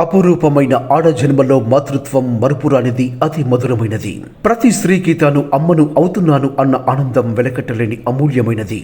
అపురూపమైన ఆడజన్మలో మాతృత్వం మరుపురానిది, అతి మధురమైనది. ప్రతి స్త్రీకి తాను అమ్మను అవుతున్నాను అన్న ఆనందం వెలకట్టలేని అమూల్యమైనది.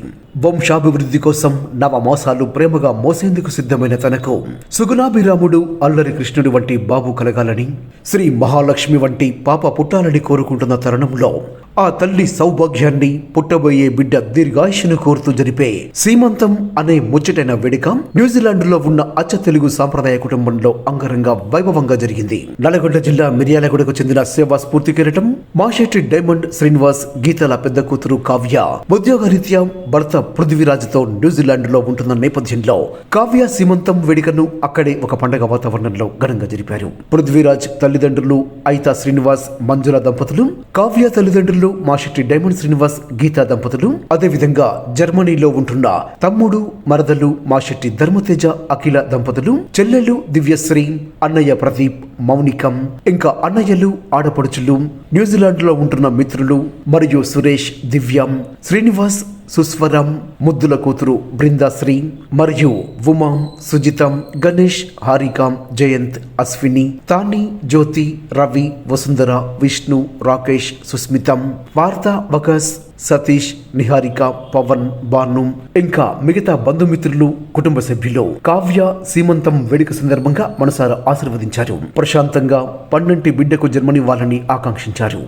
వంశాభివృద్ధి కోసం నవమాసాలు ప్రేమగా మోసేందుకు సిద్ధమైన తనకు సుగుణాభిరాముడు, అల్లరి కృష్ణుడు వంటి బాబు కలగాలని, శ్రీ మహాలక్ష్మి వంటి పాప పుట్టాలని కోరుకుంటున్న తరుణంలో ఆ తల్లి సౌభాగ్యాన్ని, పుట్టబోయే బిడ్డ దీర్ఘాయుషును కోరుతూ జరిపే సీమంతం అనే ముచ్చటైన వేడుక న్యూజిలాండ్లో ఉన్న అచ్చ తెలుగు సాంప్రదాయ కుటుంబంలో అంగరంగ వైభవంగా జరిగింది. నల్గొండ జిల్లా మిర్యాలగూడకు చెందిన సేవా స్ఫూర్తి కిరీటం మాషెట్టి డైమండ్ శ్రీనివాస్ గీతల పెద్ద కూతురు కావ్య ఉద్యోగరీత్యా భర్త పృథ్వీరాజ్తో న్యూజిలాండ్లో ఉంటున్న నేపథ్యంలో కావ్య సీమంతం వేడుకను అక్కడే ఒక పండగ వాతావరణంలో ఘనంగా జరిపారు. పృథ్వీరాజ్ తల్లిదండ్రులు అయితా శ్రీనివాస్ మంజుల దంపతులు, కావ్య తల్లిదండ్రులు మాషెట్టి డైమండ్ శ్రీనివాస్ గీతా దంపతులు, అదేవిధంగా జర్మనీలో ఉంటున్న తమ్ముడు మరదలు మాషెట్టి ధర్మతేజ అఖిల దంపతులు, చెల్లెలు దివ్యశ్రీ, అన్నయ్య ప్రదీప్, మౌనికం, ఇంకా అన్నయ్యలు, ఆడపడుచులు, న్యూజిలాండ్లో ఉంటున్న మిత్రులు మరియు సురేష్, దివ్యం, శ్రీనివాస్, సుస్వరం, ముద్దుల కూతురు బృందాశ్రీ మరియు ఉమా, సుజితం, గణేష్, హారిక, జయంత్, అశ్విని, తాని, జ్యోతి, రవి, వసుంధర, విష్ణు, రాకేష్, సుస్మితం, వార్త, వకస్, సతీష్, నిహారిక, పవన్, భాను, ఇంకా మిగతా బంధుమిత్రులు, కుటుంబ సభ్యులు కావ్య సీమంతం వేడుక సందర్భంగా మనసారా ఆశీర్వదించారు. ప్రశాంతంగా పన్నంటి బిడ్డకు జన్మనివ్వాలని ఆకాంక్షించారు.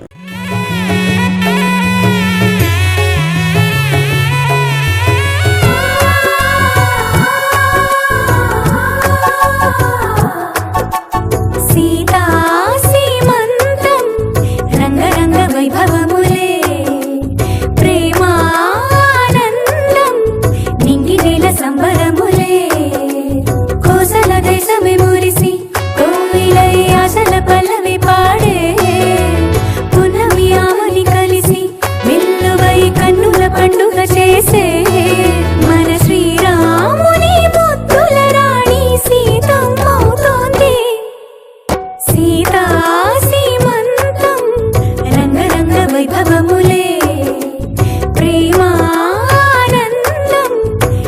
ప్రేమానందం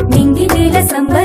నింగి నేల సంబరం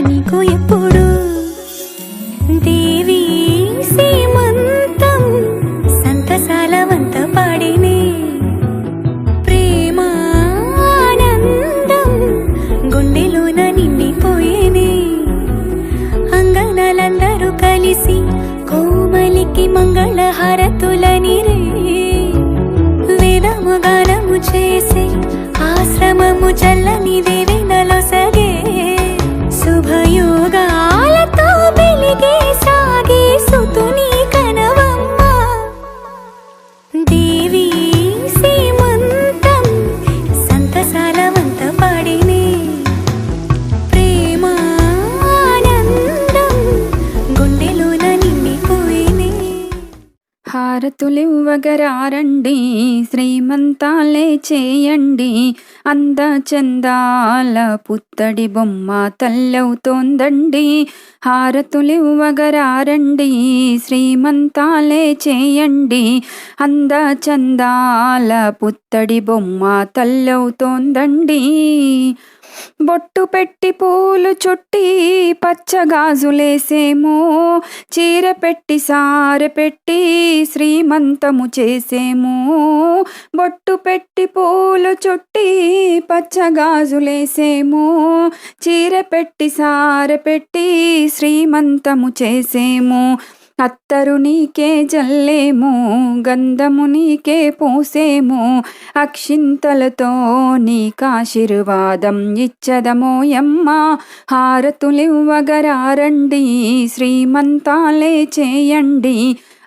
నీకు ఎప్పుడు దేవి సీమంతం సంతసాల వంత పాడినే ప్రేమానందం గుండెలోన నిండిపోయేనే అంగనలందరూ కలిసి కోమలికి మంగళహారతులని రే వేదము గానము చేసే ఆశ్రమము చల్లని దేవెనలో సగే శుభయోగాలతో వెలిగే సాగే సుతుని కనవమ్మ దేవి సీమంతం సంతసాల వంత పాడినే ప్రేమానందం గుండెలోన నిండిపోయినే హారతులివ్వగరారండి శ్రీమంతాలే చేయండి అంద చందాల పుత్తడి బొమ్మ తల్లవుతోందండి హారతులివ్వగరారండి శ్రీమంతాలే చేయండి అంద చందాల పుత్తడి బొమ్మ తల్లవుతోందండి బొట్టు పెట్టి పూలు చుట్టి పచ్చగాజులేసేమో చీర పెట్టి సారె పెట్టి శ్రీమంతము చేసేమో బొట్టు పెట్టి పూలు చుట్టి పచ్చగాజులేసేమో చీర పెట్టి సారె పెట్టి శ్రీమంతము చేసేమో అత్తరు నీకే జల్లేమో గంధము నీకే పోసేమో అక్షింతలతో నీకాశీర్వాదం ఇచ్చదమోయమ్మ హారతులివ్వగరారండి శ్రీమంతాలే చేయండి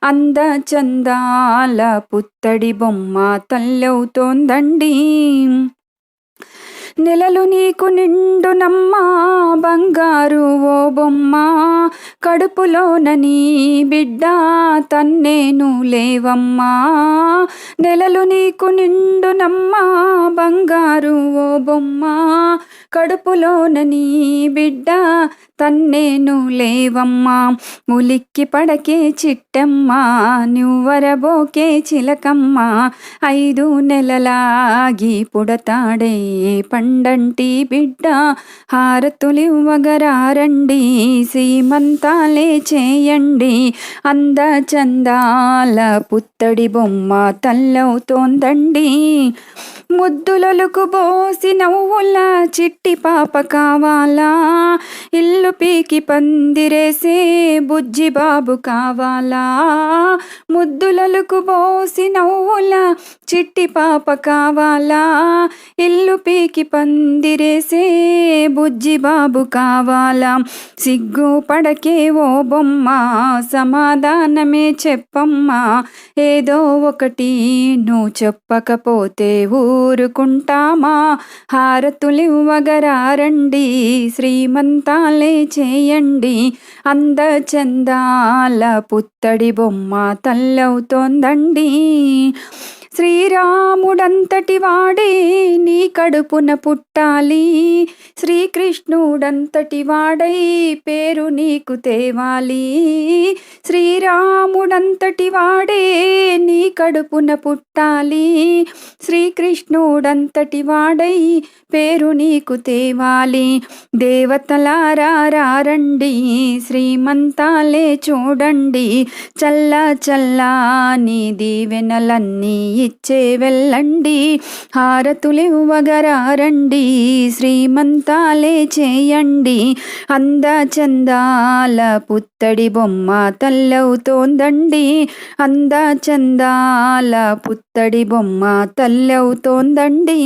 అంద చందాల పుత్తడి బొమ్మ తల్లవుతోందండి నెలలు నీకు నిండునమ్మా బంగారు ఓ బొమ్మ కడుపులోన నీ బిడ్డ తన్నేను లేవమ్మా నెలలు నీకు నిండునమ్మా బంగారు ఓ బొమ్మ కడుపులోన నీ బిడ్డ తన్నేను లేవమ్మా ఉలిక్కి పడకే చిట్టమ్మ నువ్వరబోకే చిలకమ్మ 5 నెలలాగి పుడతాడే పండంటి బిడ్డ హారతులివ్వగరారండి శ్రీమంతాలే చేయండి అంద చందాల పుత్తడి బొమ్మ తల్లవుతోందండి ముద్దులలకు బోసి నవ్వుల చిట్టి పాప కావాలా ఇల్లు పీకి పందిరేసే బుజ్జి బాబు కావాలా ముద్దులలకు బోసి నవ్వుల చిట్టి పాప కావాలా ఇల్లు పీకి పందిరేసే బుజ్జి బాబు కావాలా సిగ్గు పడకే ఓ బొమ్మ సమాధానమే చెప్పమ్మా ఏదో ఒకటి నువ్వు చెప్పకపోతే ఊరుకుంటామా హారతులివ్వగరారండి శ్రీమంతాలే చేయండి అంద చందాల పుత్తడి బొమ్మ తల్లవుతోందండి శ్రీరాముడంతటి వాడే నీ కడుపున పుట్టాలి శ్రీకృష్ణుడంతటి వాడై పేరు నీకు తేవాలి శ్రీరాముడంతటి వాడే నీ కడుపున పుట్టాలి శ్రీకృష్ణుడంతటి వాడై పేరు నీకు తేవాలి దేవతలారారండి శ్రీమంతాలే చూడండి చల్ల చల్లా నీ దీవెనలన్నీ ఇచ్చే వెళ్ళండి హారతులివ్వగరారండి శ్రీమంతాలే చేయండి అంద చందాల పుత్తడి బొమ్మ తల్లవుతోందండి అంద చందాల పుత్తడి బొమ్మ తల్లవుతోందండి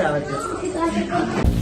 రావచ్చు